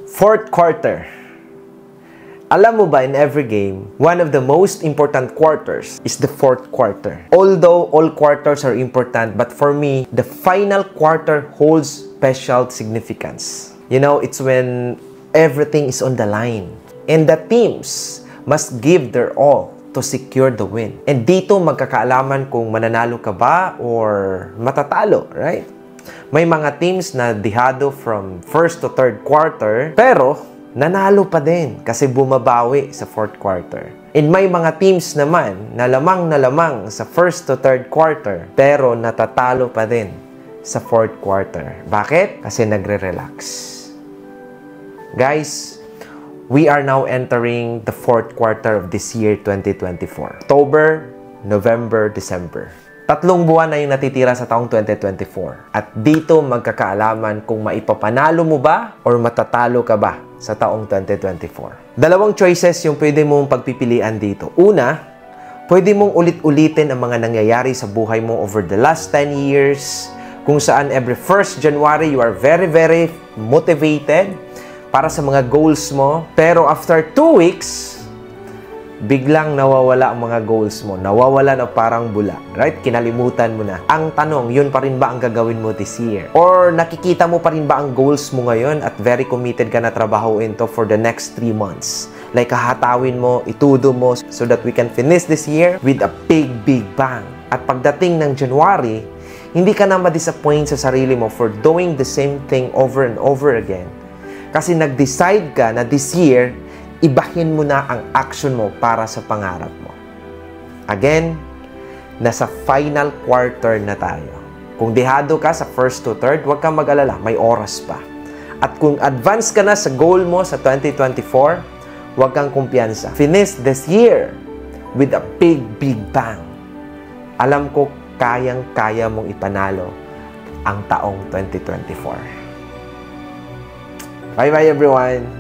Fourth quarter. Alam mo ba, in every game, one of the most important quarters is the fourth quarter. Although all quarters are important, but for me, the final quarter holds special significance. You know, it's when everything is on the line. And the teams must give their all to secure the win. And dito magkakaalaman kung mananalo ka ba or matatalo, right? May mga teams na dihado from first to third quarter, pero nanalo pa din kasi bumabawi sa fourth quarter. And may mga teams naman na lamang sa first to third quarter, pero natatalo pa din sa fourth quarter. Bakit? Kasi nagre-relax. Guys, we are now entering the fourth quarter of this year, 2024. October, November, December. 3 buwan na yung natitira sa taong 2024. At dito magkakaalaman kung maipapanalo mo ba or matatalo ka ba sa taong 2024. Dalawang choices yung pwede mong pagpipilian dito. Una, pwede mong ulit-ulitin ang mga nangyayari sa buhay mo over the last 10 years, kung saan every 1st January you are very motivated para sa mga goals mo. Pero after 2 weeks, biglang nawawala ang mga goals mo. Nawawala na parang bula. Right? Kinalimutan mo na. Ang tanong, yun pa rin ba ang gagawin mo this year? Or nakikita mo pa rin ba ang goals mo ngayon at very committed ka na trabahuin to for the next 3 months? Like, hahatawin mo, itudo mo so that we can finish this year with a big bang. At pagdating ng January, hindi ka na ma-disappoint sa sarili mo for doing the same thing over and over again. Kasi nag-decide ka na this year, ibahin mo na ang action mo para sa pangarap mo. Again, nasa final quarter na tayo. Kung dihado ka sa first to third, huwag kang mag-alala, may oras pa. At kung advance ka na sa goal mo sa 2024, huwag kang kumpiyansa. Finish this year with a big bang. Alam ko, kayang-kaya mong ipanalo ang taong 2024. Bye-bye everyone!